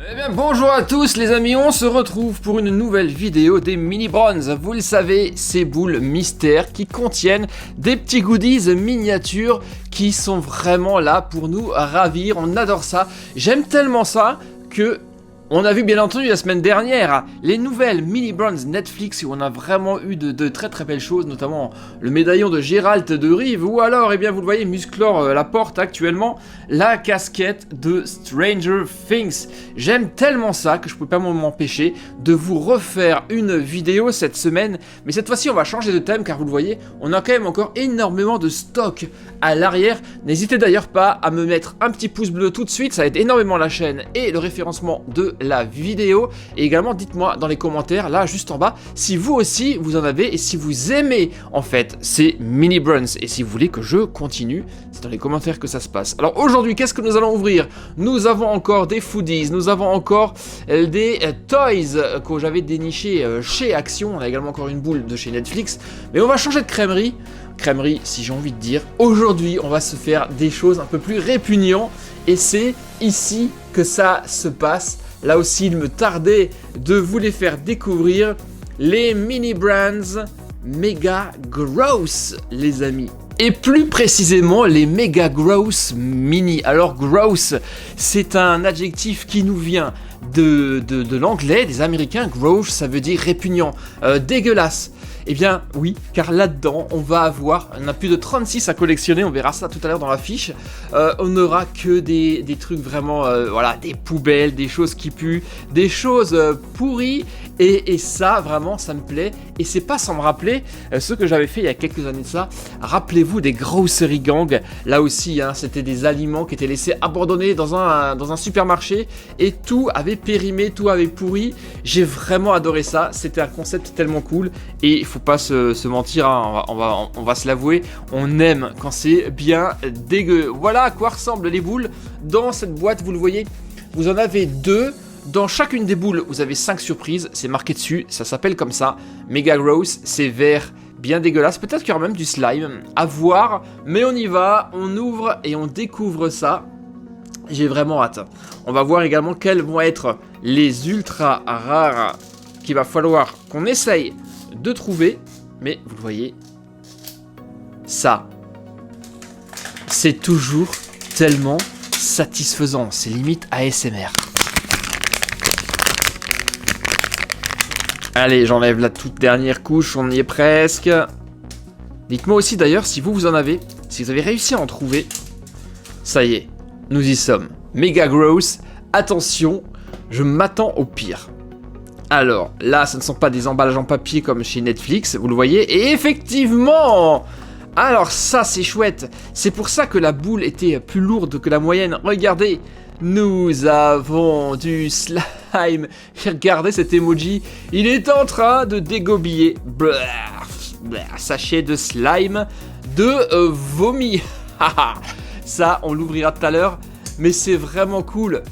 Eh bien bonjour à tous les amis, on se retrouve pour une nouvelle vidéo des Mini Bronze. Vous le savez, ces boules mystères qui contiennent des petits goodies miniatures qui sont vraiment là pour nous ravir, on adore ça. J'aime tellement ça que... On a vu bien entendu la semaine dernière les nouvelles Mini Bronze Netflix où on a vraiment eu de très très belles choses, notamment le médaillon de Gérald de Rive ou alors, eh bien vous le voyez, Musclor la porte actuellement, la casquette de Stranger Things. J'aime tellement ça que je peux pas m'empêcher de vous refaire une vidéo cette semaine, mais cette fois-ci on va changer de thème car vous le voyez, on a quand même encore énormément de stock à l'arrière. N'hésitez d'ailleurs pas à me mettre un petit pouce bleu tout de suite, ça aide énormément la chaîne et le référencement de la vidéo, et également dites-moi dans les commentaires là juste en bas si vous aussi vous en avez et si vous aimez en fait ces Mini Bronze et si vous voulez que je continue, c'est dans les commentaires que ça se passe. Alors aujourd'hui qu'est-ce que nous allons ouvrir? Nous avons encore des foodies, nous avons encore des toys que j'avais déniché chez Action, on a également encore une boule de chez Netflix, mais on va changer de crèmerie, si j'ai envie de dire. Aujourd'hui on va se faire des choses un peu plus répugnantes et c'est ici que ça se passe. Là aussi, il me tardait de vous les faire découvrir, les Mini Bronze Mega Gross, les amis. Et plus précisément, les Mega Gross Mini. Alors, gross, c'est un adjectif qui nous vient de l'anglais, des Américains. Gross, ça veut dire répugnant, dégueulasse. Eh bien oui, car là-dedans, on va avoir, on a plus de 36 à collectionner, on verra ça tout à l'heure dans la fiche. On n'aura que des trucs vraiment, voilà, des poubelles, des choses qui puent, des choses pourries. Et ça, vraiment, ça me plaît. Et c'est pas sans me rappeler ce que j'avais fait il y a quelques années de ça. Rappelez-vous des Grocery Gang. Là aussi, hein, c'était des aliments qui étaient laissés abandonnés dans un supermarché. Et tout avait périmé, tout avait pourri. J'ai vraiment adoré ça. C'était un concept tellement cool. Et il faut pas se mentir, hein, on va se l'avouer. On aime quand c'est bien dégueu. Voilà à quoi ressemblent les boules. Dans cette boîte, vous le voyez, vous en avez deux. Dans chacune des boules, vous avez 5 surprises, c'est marqué dessus, ça s'appelle comme ça, Mega Gross, c'est vert, bien dégueulasse, peut-être qu'il y aura même du slime, à voir, mais on y va, on ouvre et on découvre ça, j'ai vraiment hâte. On va voir également quels vont être les ultra rares qu'il va falloir qu'on essaye de trouver, mais vous le voyez, ça, c'est toujours tellement satisfaisant, c'est limite ASMR. Allez, j'enlève la toute dernière couche, on y est presque. Dites-moi aussi d'ailleurs si vous en avez, si vous avez réussi à en trouver. Ça y est, nous y sommes. Mega Gross, attention, je m'attends au pire. Alors, là, ce ne sont pas des emballages en papier comme chez Netflix, vous le voyez. Et effectivement, alors ça c'est chouette. C'est pour ça que la boule était plus lourde que la moyenne. Regardez, nous avons du slime. Regardez cet emoji, il est en train de dégobiller. Sachet de slime de vomi. Ça, on l'ouvrira tout à l'heure, mais c'est vraiment cool.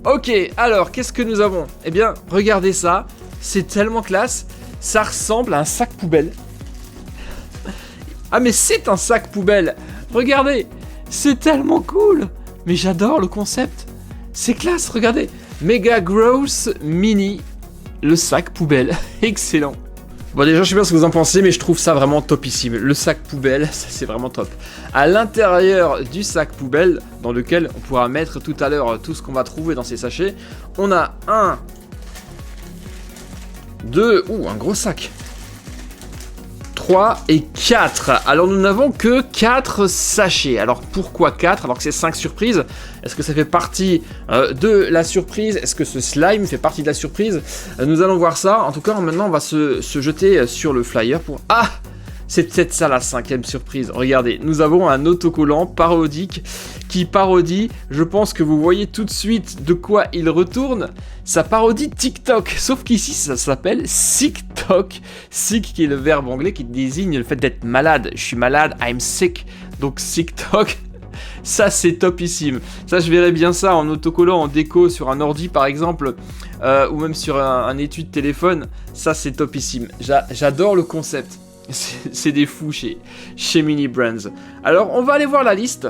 Ok, alors, qu'est-ce que nous avons? Eh bien, regardez ça, c'est tellement classe, ça ressemble à un sac poubelle. Ah, mais c'est un sac poubelle. Regardez, c'est tellement cool. Mais j'adore le concept. C'est classe, regardez. Mega Gross Mini, le sac poubelle, excellent. Bon déjà je sais pas ce que vous en pensez mais je trouve ça vraiment topissime. Le sac poubelle, ça c'est vraiment top. À l'intérieur du sac poubelle, dans lequel on pourra mettre tout à l'heure tout ce qu'on va trouver dans ces sachets, on a un, deux, un gros sac. 3 et 4. Alors nous n'avons que 4 sachets. Alors pourquoi 4 alors que c'est 5 surprises? Est-ce que ça fait partie de la surprise? Est-ce que ce slime fait partie de la surprise? Nous allons voir ça. En tout cas maintenant on va se jeter sur le flyer pour... Ah! C'est peut-être ça la 5e surprise. Regardez, nous avons un autocollant parodique qui parodie, je pense que vous voyez tout de suite de quoi il retourne. Ça parodie TikTok, sauf qu'ici ça s'appelle SickTok. Sick qui est le verbe anglais qui désigne le fait d'être malade. Je suis malade, I'm sick. Donc SickTok, ça c'est topissime. Ça je verrais bien ça en autocollant, en déco sur un ordi par exemple, ou même sur un étui de téléphone. Ça c'est topissime. J'adore le concept. C'est des fous chez Mini Bronze. Alors on va aller voir la liste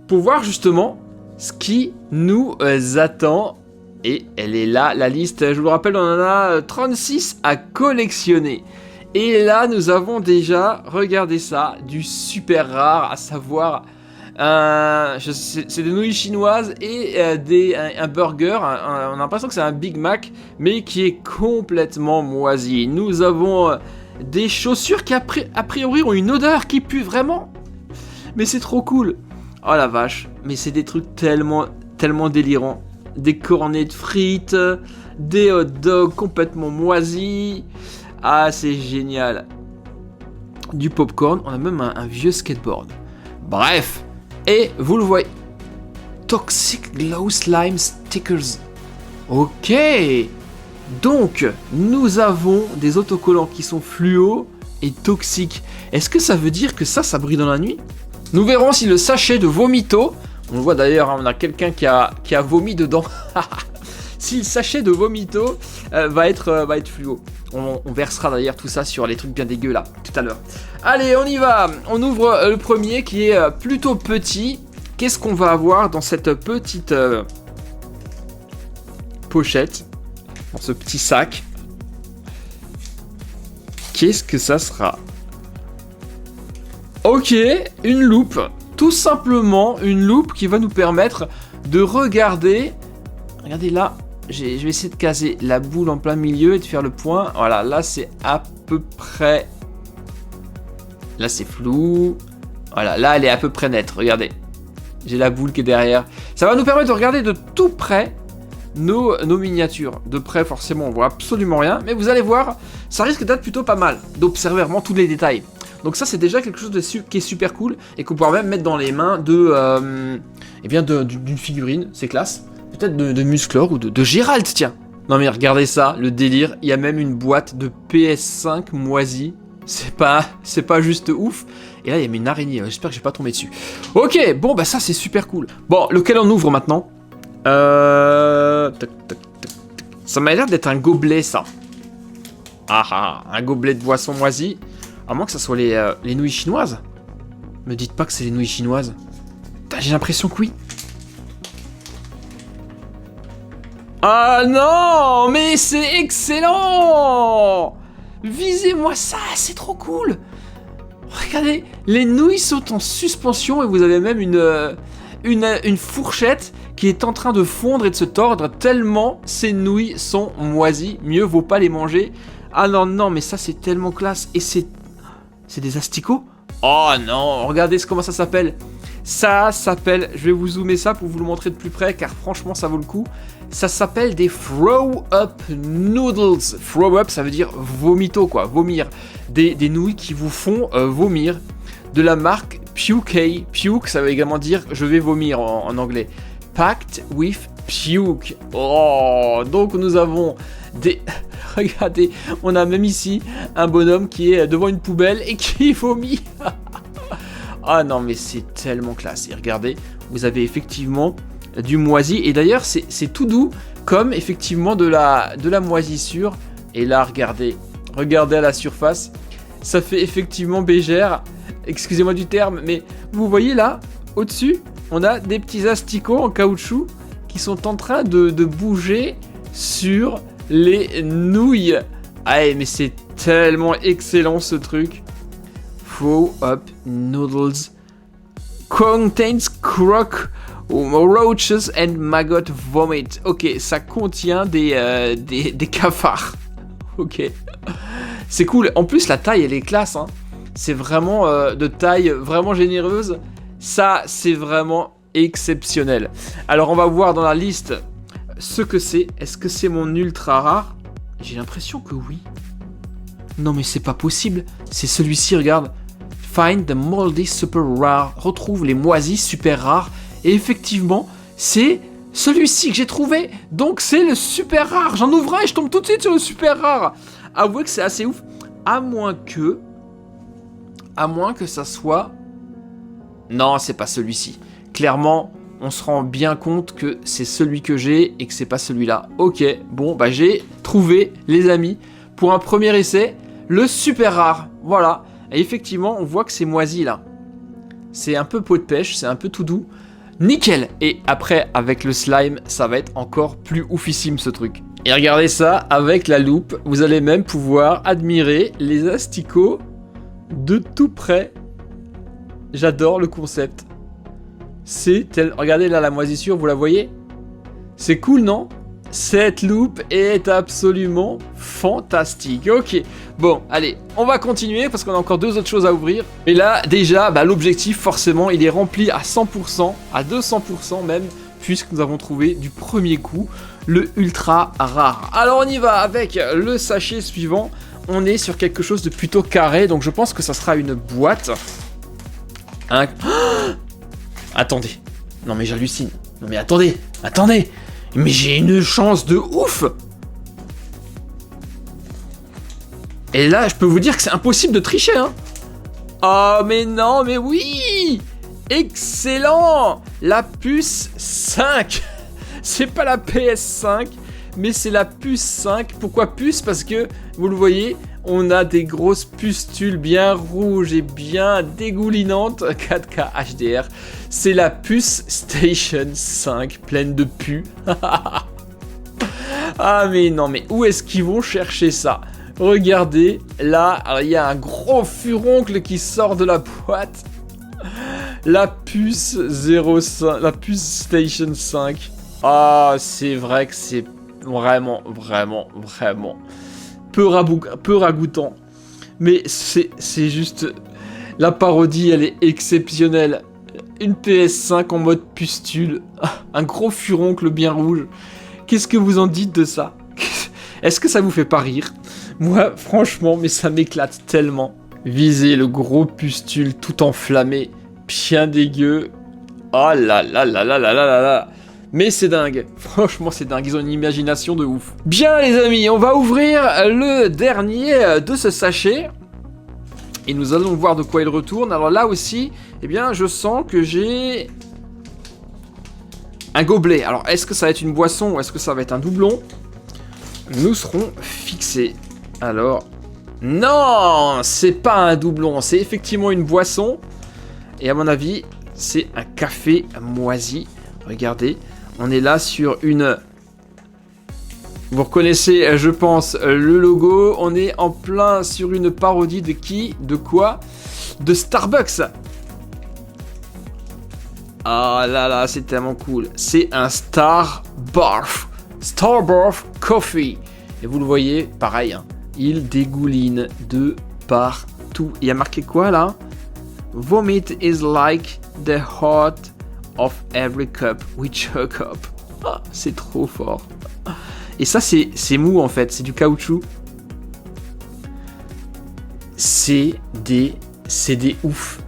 pour voir justement ce qui nous attend. Et elle est là, la liste. Je vous le rappelle, on en a 36 à collectionner. Et là, nous avons déjà, regardez ça, du super rare, à savoir, c'est des nouilles chinoises et un burger. On a l'impression que c'est un Big Mac, mais qui est complètement moisi. Nous avons des chaussures qui, a priori, ont une odeur qui pue vraiment. Mais c'est trop cool. Oh la vache, mais c'est des trucs tellement délirants. Des cornets de frites, des hot dogs complètement moisis. Ah, c'est génial. Du popcorn, on a même un vieux skateboard. Bref, et vous le voyez. Toxic Glow Slime Stickers. Ok. Donc, nous avons des autocollants qui sont fluo et toxiques. Est-ce que ça veut dire que ça brille dans la nuit? Nous verrons si le sachet de Vomito, on le voit d'ailleurs, hein, on a quelqu'un qui a vomi dedans. Si le sachet de Vomito va être fluo. On versera d'ailleurs tout ça sur les trucs bien dégueux là, tout à l'heure. Allez, on y va. On ouvre le premier qui est plutôt petit. Qu'est-ce qu'on va avoir dans cette petite pochette, dans ce petit sac? Qu'est-ce que ça sera? Ok, une loupe. Tout simplement une loupe qui va nous permettre de regarder. Regardez là, je vais essayer de caser la boule en plein milieu et de faire le point. Voilà, là c'est à peu près. Là c'est flou. Voilà, là elle est à peu près nette. Regardez, j'ai la boule qui est derrière. Ça va nous permettre de regarder de tout près nos miniatures. De près, forcément, on voit absolument rien. Mais vous allez voir, ça risque d'être plutôt pas mal d'observer vraiment tous les détails. Donc ça c'est déjà quelque chose qui est super cool et qu'on pourra même mettre dans les mains d'une figurine, c'est classe. Peut-être de Musclor ou de Gérald, tiens. Non mais regardez ça, le délire, il y a même une boîte de PS5 moisie. C'est pas juste ouf. Et là il y a une araignée, j'espère que je vais pas tomber dessus. Ok, bon bah ça c'est super cool. Bon, lequel on ouvre maintenant? Ça m'a l'air d'être un gobelet ça. Un gobelet de boisson moisie. À moins que ça soit les nouilles chinoises. Me dites pas que c'est les nouilles chinoises. J'ai l'impression que oui. Ah non, mais c'est excellent! Visez-moi ça, c'est trop cool! Regardez, les nouilles sont en suspension et vous avez même une fourchette qui est en train de fondre et de se tordre tellement ces nouilles sont moisies. Mieux vaut pas les manger. Ah non, mais ça c'est tellement classe. Et c'est des asticots? Oh non, regardez comment ça s'appelle. Ça s'appelle, je vais vous zoomer ça pour vous le montrer de plus près car franchement ça vaut le coup. Ça s'appelle des Throw Up Noodles. Throw Up ça veut dire vomito quoi, vomir. Des nouilles qui vous font vomir. De la marque Puke. Puke ça veut également dire je vais vomir en anglais. Packed with Puke. Oh, donc nous avons des... Regardez, on a même ici un bonhomme qui est devant une poubelle et qui vomit. Ah non, mais c'est tellement classe. Et regardez, vous avez effectivement du moisi. Et d'ailleurs, c'est tout doux, comme effectivement de la moisissure. Et là, regardez à la surface. Ça fait effectivement bégère. Excusez-moi du terme, mais vous voyez là, au-dessus, on a des petits asticots en caoutchouc qui sont en train de bouger sur les nouilles. Ah, mais c'est tellement excellent ce truc. Throw Up Noodles contains croc, roaches and maggot vomit. Ok, ça contient des cafards. Ok, c'est cool. En plus, la taille, elle est classe. Hein. C'est vraiment de taille vraiment généreuse. Ça, c'est vraiment exceptionnel. Alors, on va voir dans la liste ce que c'est. Est-ce que c'est mon ultra rare? J'ai l'impression que oui. Non, mais c'est pas possible. C'est celui-ci, regarde. Find the moldy super rare. Retrouve les moisis super rares. Et effectivement, c'est celui-ci que j'ai trouvé. Donc, c'est le super rare. J'en ouvre un et je tombe tout de suite sur le super rare. Avouez que c'est assez ouf. À moins que ça soit... Non, c'est pas celui-ci. Clairement, on se rend bien compte que c'est celui que j'ai et que c'est pas celui-là. Ok, bon, bah j'ai trouvé, les amis, pour un premier essai, le super rare. Voilà. Et effectivement, on voit que c'est moisi là. C'est un peu peau de pêche, c'est un peu tout doux. nickel. Et après, avec le slime, ça va être encore plus oufissime ce truc. Et regardez ça, avec la loupe, vous allez même pouvoir admirer les asticots de tout près. J'adore le concept. C'est tel... Regardez là la moisissure, vous la voyez? C'est cool, non? Cette loupe est absolument fantastique. Ok, bon, allez, on va continuer parce qu'on a encore 2 autres choses à ouvrir. Et là, déjà, l'objectif, forcément, il est rempli à 100%, à 200% même, puisque nous avons trouvé du premier coup le ultra rare. Alors, on y va avec le sachet suivant. On est sur quelque chose de plutôt carré, donc je pense que ça sera une boîte. Attendez. Non, mais j'hallucine. Non, mais attendez. Mais j'ai une chance de ouf! Et là, je peux vous dire que c'est impossible de tricher, hein! Oh, mais non, mais oui! Excellent! La puce 5! C'est pas la PS5, mais c'est la puce 5. Pourquoi puce? Parce que, vous le voyez, on a des grosses pustules bien rouges et bien dégoulinantes. 4K HDR. C'est la puce Station 5 pleine de pu. Ah mais non, mais où est-ce qu'ils vont chercher ça? Regardez, là, il y a un gros furoncle qui sort de la boîte. La puce 05, la puce Station 5. Ah, c'est vrai que c'est vraiment peu ragoûtant. Mais c'est juste... La parodie, elle est exceptionnelle. Une PS5 en mode pustule. Un gros furoncle bien rouge. Qu'est-ce que vous en dites de ça? Est-ce que ça vous fait pas rire? Moi, franchement, mais ça m'éclate tellement. Visez le gros pustule tout enflammé. Bien dégueu. Oh là là là là là là là là. Mais c'est dingue, franchement c'est dingue, ils ont une imagination de ouf. Bien les amis, on va ouvrir le dernier de ce sachet. Et nous allons voir de quoi il retourne. Alors là aussi, eh bien je sens que j'ai un gobelet. Alors est-ce que ça va être une boisson ou est-ce que ça va être un doublon? Nous serons fixés. Alors, non, c'est pas un doublon, c'est effectivement une boisson. Et à mon avis, c'est un café moisi. Regardez. On est là sur une... Vous reconnaissez, je pense, le logo. On est en plein sur une parodie de qui? De quoi? De Starbucks. Ah là là, c'est tellement cool. C'est un Starbarf Coffee. Et vous le voyez, pareil, hein, il dégouline de partout. Il y a marqué quoi là? Vomit is like the heart of every cup we chug up. Ah, c'est trop fort. Et ça, c'est mou en fait, c'est du caoutchouc. C'est des ouf.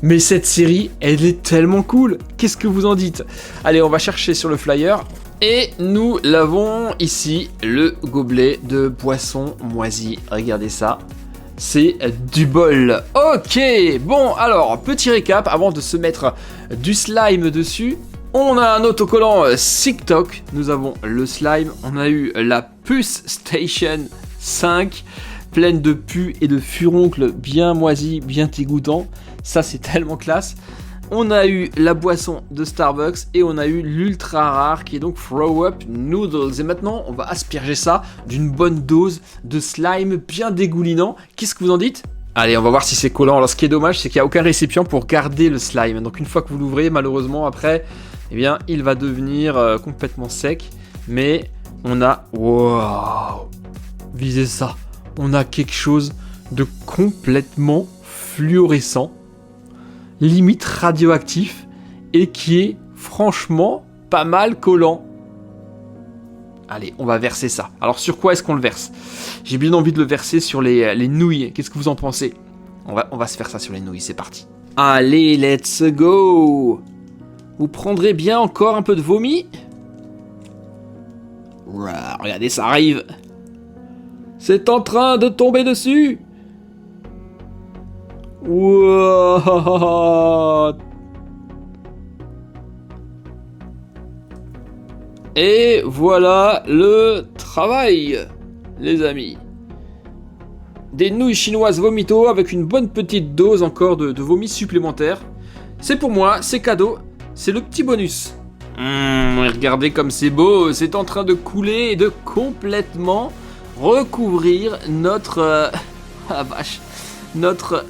Mais cette série, elle est tellement cool. Qu'est-ce que vous en dites? Allez, on va chercher sur le flyer. Et nous l'avons ici, le gobelet de boisson moisie. Regardez ça. C'est du bol. Ok, bon, alors, petit récap avant de se mettre du slime dessus. On a un autocollant TikTok. Nous avons le slime. On a eu la puce Station 5, pleine de pus et de furoncles bien moisis, bien dégoûtants. Ça, c'est tellement classe. On a eu la boisson de Starbucks et on a eu l'ultra rare qui est donc Throw Up Noodles. Et maintenant, on va asperger ça d'une bonne dose de slime bien dégoulinant. Qu'est-ce que vous en dites? Allez, on va voir si c'est collant. Alors, ce qui est dommage, c'est qu'il n'y a aucun récipient pour garder le slime. Donc, une fois que vous l'ouvrez, malheureusement, après, eh bien, il va devenir complètement sec. Mais on a... Wow! Visez ça. On a quelque chose de complètement fluorescent, limite radioactif, et qui est franchement pas mal collant. Allez, on va verser ça. Alors sur quoi est-ce qu'on le verse? J'ai bien envie de le verser sur les nouilles. Qu'est-ce que vous en pensez? On va se faire ça sur les nouilles, c'est parti. Allez, let's go! Vous prendrez bien encore un peu de vomi? Regardez, ça arrive. C'est en train de tomber dessus. What? Et voilà le travail, les amis. Des nouilles chinoises vomito avec une bonne petite dose encore de vomi supplémentaire. C'est pour moi, c'est cadeau. c'est le petit bonus. Regardez comme c'est beau, c'est en train de couler et de complètement recouvrir notre... ah vache, notre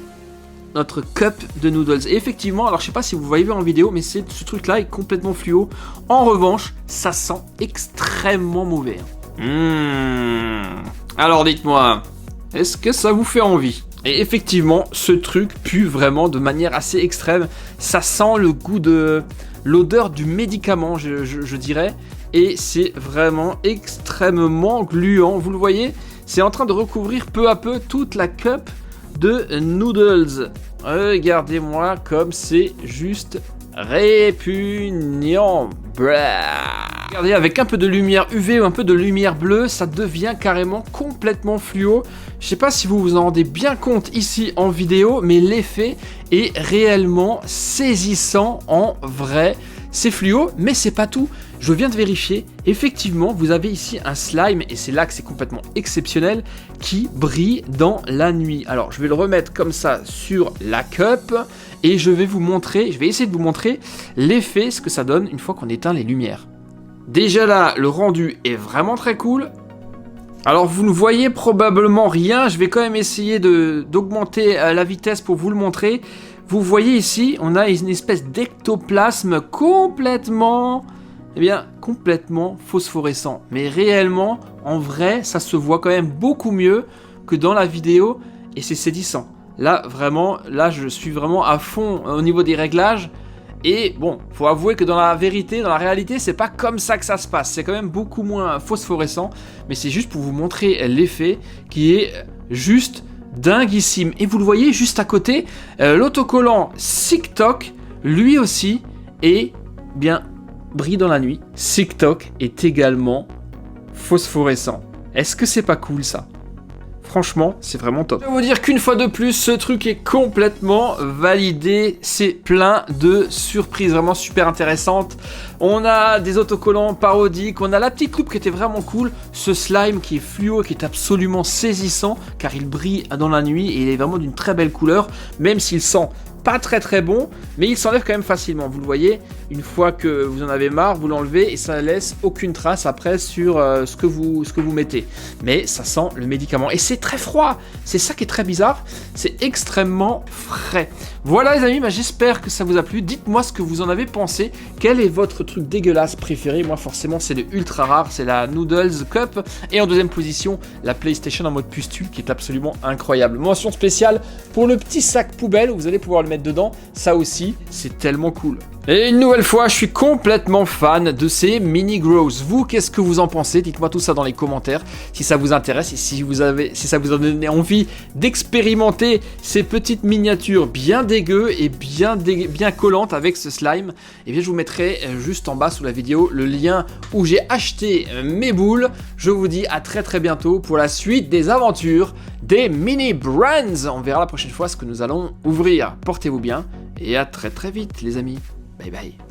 cup de noodles. Et effectivement, alors je sais pas si vous voyez bien en vidéo, mais ce truc là est complètement fluo. En revanche, ça sent extrêmement mauvais. Alors dites-moi, est-ce que ça vous fait envie? Et effectivement, ce truc pue vraiment de manière assez extrême. Ça sent le goût de... l'odeur du médicament, je dirais. Et c'est vraiment extrêmement gluant. Vous le voyez, c'est en train de recouvrir peu à peu toute la cup de noodles. Regardez-moi comme c'est juste répugnant. Regardez, avec un peu de lumière UV ou un peu de lumière bleue, ça devient carrément complètement fluo. Je sais pas si vous vous en rendez bien compte ici en vidéo, mais l'effet est réellement saisissant en vrai. C'est fluo, mais c'est pas tout. Je viens de vérifier. Effectivement, vous avez ici un slime, et c'est là que c'est complètement exceptionnel, qui brille dans la nuit. Alors, je vais le remettre comme ça sur la cup, et je vais essayer de vous montrer l'effet, ce que ça donne une fois qu'on éteint les lumières. Déjà là, le rendu est vraiment très cool. Alors, vous ne voyez probablement rien. Je vais quand même essayer d'augmenter la vitesse pour vous le montrer. Vous voyez ici, on a une espèce d'ectoplasme complètement phosphorescent. Mais réellement, en vrai, ça se voit quand même beaucoup mieux que dans la vidéo et c'est saisissant. Là, vraiment, je suis vraiment à fond au niveau des réglages. Et bon, faut avouer que dans la réalité, c'est pas comme ça que ça se passe. C'est quand même beaucoup moins phosphorescent. Mais c'est juste pour vous montrer l'effet qui est juste dinguissime. Et vous le voyez juste à côté, l'autocollant SICKTOK, lui aussi, est bien brille dans la nuit. SICKTOK est également phosphorescent. Est-ce que c'est pas cool ça? Franchement, c'est vraiment top. Je vais vous dire qu'une fois de plus, ce truc est complètement validé. C'est plein de surprises vraiment super intéressantes. On a des autocollants parodiques. On a la petite loupe qui était vraiment cool. Ce slime qui est fluo, qui est absolument saisissant, car il brille dans la nuit et il est vraiment d'une très belle couleur, même s'il sent pas très bon, mais il s'enlève quand même facilement. Vous le voyez, une fois que vous en avez marre, vous l'enlevez et ça laisse aucune trace après sur ce que vous mettez. Mais ça sent le médicament et c'est très froid. C'est ça qui est très bizarre. C'est extrêmement frais. Voilà les amis, j'espère que ça vous a plu. Dites-moi ce que vous en avez pensé. Quel est votre truc dégueulasse préféré? Moi forcément c'est le ultra rare, c'est la Noodles Cup. Et en deuxième position, la PlayStation en mode pustule qui est absolument incroyable. Mention spéciale pour le petit sac poubelle où vous allez pouvoir le mettre dedans. Ça aussi, c'est tellement cool. Et une nouvelle fois, je suis complètement fan de ces mini grows. Vous, qu'est-ce que vous en pensez? Dites-moi tout ça dans les commentaires si ça vous intéresse et si ça vous a donné envie d'expérimenter ces petites miniatures bien dégueu et bien collantes avec ce slime. Et bien, je vous mettrai juste en bas sous la vidéo le lien où j'ai acheté mes boules. Je vous dis à très bientôt pour la suite des aventures des mini brands. On verra la prochaine fois ce que nous allons ouvrir. Portez-vous bien et à très vite les amis. Bye bye.